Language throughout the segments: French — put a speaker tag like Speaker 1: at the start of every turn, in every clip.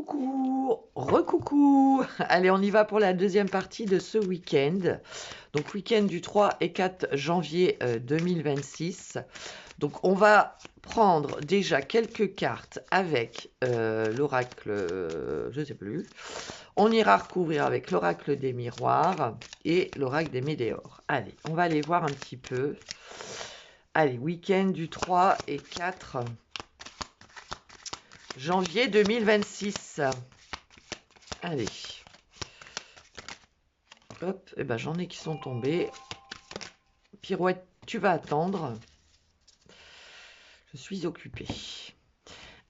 Speaker 1: Coucou, recoucou. Allez, on y va pour la deuxième partie de ce week-end. Donc, week-end du 3 et 4 janvier 2026. Donc, on va prendre déjà quelques cartes avec l'oracle, je ne sais plus. On ira recouvrir avec l'oracle des miroirs et l'oracle des météores. Allez, on va aller voir un petit peu. Allez, week-end du 3 et 4 janvier 2026. Allez. Hop, et ben j'en ai qui sont tombés. Pirouette, tu vas attendre. Je suis occupée.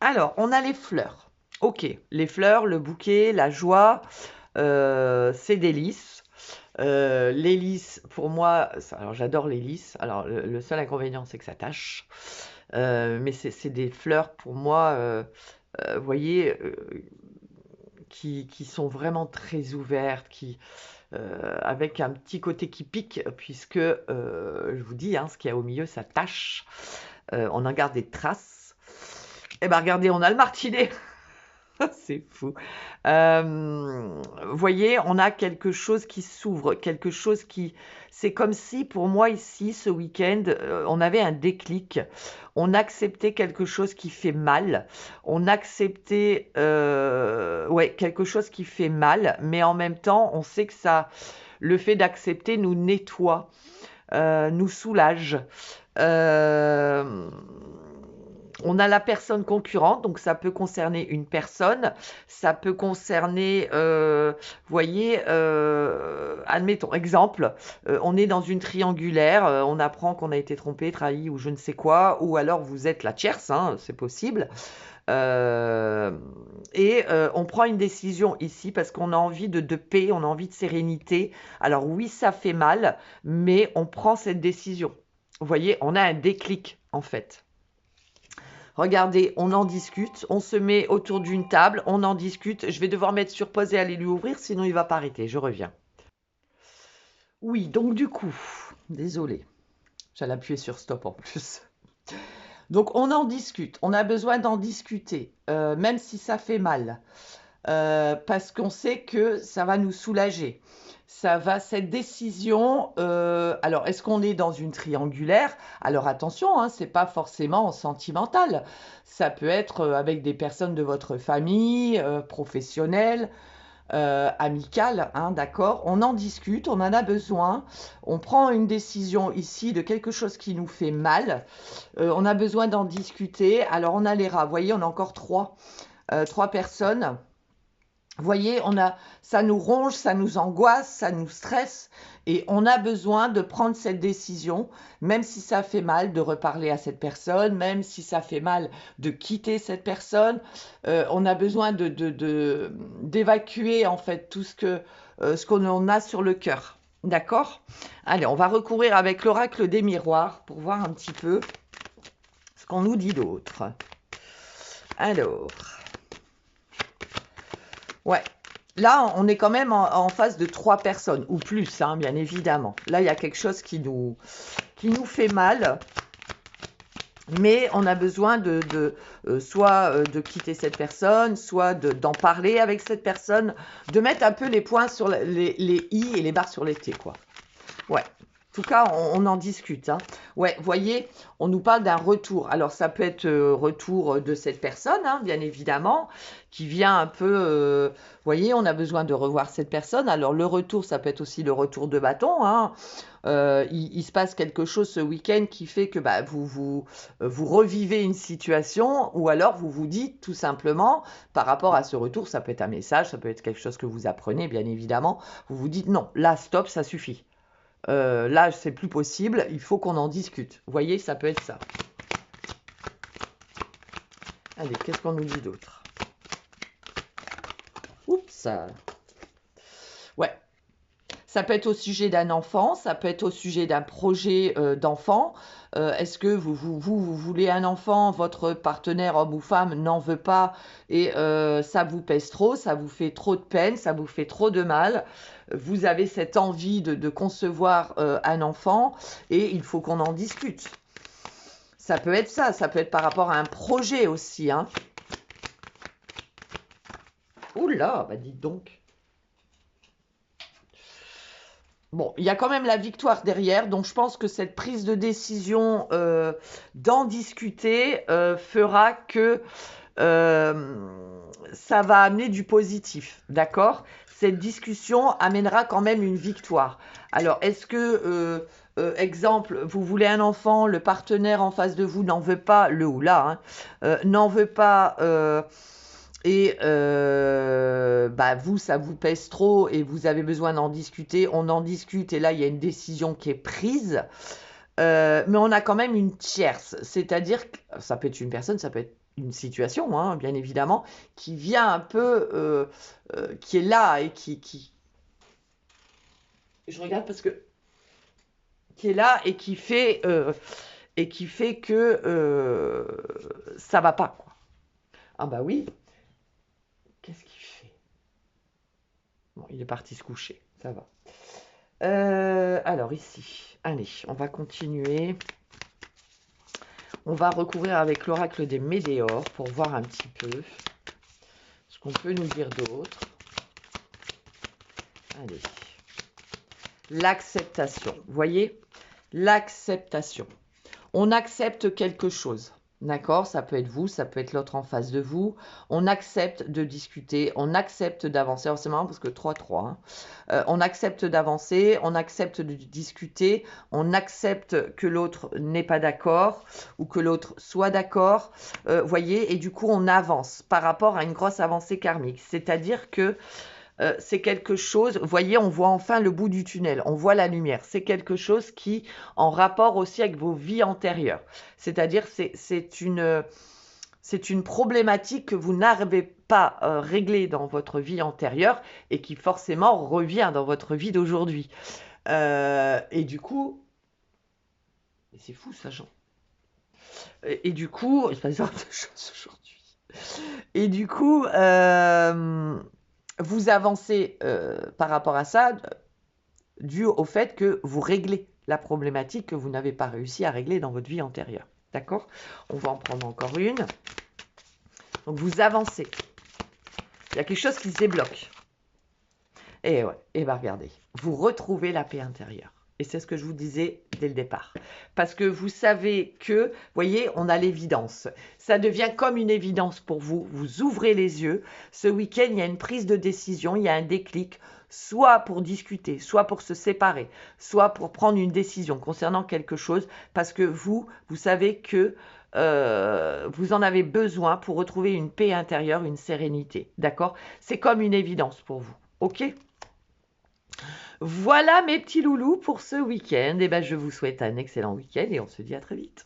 Speaker 1: Alors, on a les fleurs. Ok, les fleurs, le bouquet, la joie, c'est des lys. Les lys, pour moi, alors j'adore les lys. Alors, le seul inconvénient, c'est que ça tâche. Mais c'est des fleurs, pour moi, vous voyez, qui sont vraiment très ouvertes, avec un petit côté qui pique, puisque, je vous dis, hein, ce qu'il y a au milieu, ça tâche. On en garde des traces. Et bien, regardez, on a le martinet. C'est fou. Vous voyez, on a quelque chose qui s'ouvre, quelque chose qui... C'est comme si, pour moi, ici, ce week-end, on avait un déclic. On acceptait quelque chose qui fait mal. On acceptait ouais, quelque chose qui fait mal, mais en même temps, on sait que ça, le fait d'accepter nous nettoie, nous soulage. On a la personne concurrente, donc ça peut concerner une personne, ça peut concerner, vous voyez, admettons, exemple, on est dans une triangulaire, on apprend qu'on a été trompé, trahi ou je ne sais quoi, ou alors vous êtes la tierce, hein, c'est possible. On prend une décision ici parce qu'on a envie de paix, on a envie de sérénité. Alors oui, ça fait mal, mais on prend cette décision. Vous voyez, on a un déclic en fait. Regardez, on en discute, on se met autour d'une table, on en discute. Je vais devoir mettre sur pause et aller lui ouvrir, sinon il va pas arrêter. Je reviens. Oui, donc du coup, désolé, j'allais appuyer sur stop en plus. Donc on en discute, on a besoin d'en discuter, même si ça fait mal, parce qu'on sait que ça va nous soulager. Cette décision, alors est-ce qu'on est dans une triangulaire? Alors attention, hein, c'est pas forcément sentimental. Ça peut être avec des personnes de votre famille, professionnelles, amicales, hein, d'accord? On en discute, on en a besoin. On prend une décision ici de quelque chose qui nous fait mal. On a besoin d'en discuter. Alors on a les rats, vous voyez, on a encore trois personnes. Vous voyez, ça nous ronge, ça nous angoisse, ça nous stresse et on a besoin de prendre cette décision, même si ça fait mal de reparler à cette personne, même si ça fait mal de quitter cette personne. On a besoin d'évacuer en fait tout ce qu'on a sur le cœur. D'accord? Allez, on va recourir avec l'oracle des miroirs pour voir un petit peu ce qu'on nous dit d'autre. Alors... Ouais, là, on est quand même en face de 3 personnes, ou plus, hein, bien évidemment. Là, il y a quelque chose qui nous fait mal, mais on a besoin soit de quitter cette personne, soit d'en parler avec cette personne, de mettre un peu les points sur les i et les barres sur les t, quoi. Ouais. En tout cas, on en discute. Hein. Ouais, vous voyez, on nous parle d'un retour. Alors, ça peut être retour de cette personne, hein, bien évidemment, qui vient un peu... vous voyez, on a besoin de revoir cette personne. Alors, le retour, ça peut être aussi le retour de bâton. Hein. Il se passe quelque chose ce week-end qui fait que bah, vous revivez une situation ou alors vous vous dites tout simplement, par rapport à ce retour, ça peut être un message, ça peut être quelque chose que vous apprenez, bien évidemment, vous vous dites non, là, stop, ça suffit. Là, c'est plus possible, il faut qu'on en discute. Vous voyez, ça peut être ça. Allez, qu'est-ce qu'on nous dit d'autre? Oups. Ouais. Ça peut être au sujet d'un enfant, ça peut être au sujet d'un projet d'enfant. Est-ce que vous voulez un enfant, votre partenaire, homme ou femme, n'en veut pas et ça vous pèse trop, ça vous fait trop de peine, ça vous fait trop de mal. Vous avez cette envie de concevoir un enfant et il faut qu'on en discute. Ça peut être ça peut être par rapport à un projet aussi. Hein. Oula, bah dites donc. Bon, il y a quand même la victoire derrière, donc je pense que cette prise de décision d'en discuter fera que ça va amener du positif, d'accord? Cette discussion amènera quand même une victoire. Alors, est-ce que, exemple, vous voulez un enfant, le partenaire en face de vous n'en veut pas, le ou la, hein, n'en veut pas, et bah vous, ça vous pèse trop et vous avez besoin d'en discuter, on en discute et là, il y a une décision qui est prise. Mais on a quand même une tierce, c'est-à-dire que ça peut être une personne, ça peut être une situation, hein, bien évidemment, qui vient un peu, qui est là et qui... Je regarde parce que... Qui est là et qui fait que ça va pas, quoi. Ah bah oui, qu'est-ce qu'il fait? Bon, il est parti se coucher, ça va. Alors ici, allez, on va continuer. On va recouvrir avec l'oracle des Médéors pour voir un petit peu ce qu'on peut nous dire d'autre. Allez. L'acceptation. Vous voyez? L'acceptation. On accepte quelque chose. D'accord? Ça peut être vous, ça peut être l'autre en face de vous. On accepte de discuter, on accepte d'avancer. Alors c'est marrant parce que 3-3. Hein. On accepte d'avancer, on accepte de discuter, on accepte que l'autre n'est pas d'accord ou que l'autre soit d'accord. Voyez? Et du coup, on avance par rapport à une grosse avancée karmique. C'est-à-dire que c'est quelque chose, vous voyez, on voit enfin le bout du tunnel, on voit la lumière. C'est quelque chose qui, en rapport aussi avec vos vies antérieures. C'est-à-dire, c'est une problématique que vous n'arrivez pas à régler dans votre vie antérieure et qui forcément revient dans votre vie d'aujourd'hui. Et du coup, c'est fou ça, Jean. Et du coup, il se passe de choses aujourd'hui. Et du coup, vous avancez par rapport à ça, dû au fait que vous réglez la problématique que vous n'avez pas réussi à régler dans votre vie antérieure. D'accord? On va en prendre encore une. Donc vous avancez. Il y a quelque chose qui se débloque. Et ouais, et bien regardez, vous retrouvez la paix intérieure. Et c'est ce que je vous disais dès le départ. Parce que vous savez que, vous voyez, on a l'évidence. Ça devient comme une évidence pour vous. Vous ouvrez les yeux. Ce week-end, il y a une prise de décision, il y a un déclic, soit pour discuter, soit pour se séparer, soit pour prendre une décision concernant quelque chose. Parce que vous savez que vous en avez besoin pour retrouver une paix intérieure, une sérénité. D'accord? C'est comme une évidence pour vous. Ok? Voilà mes petits loulous pour ce week-end. Et ben, je vous souhaite un excellent week-end et on se dit à très vite.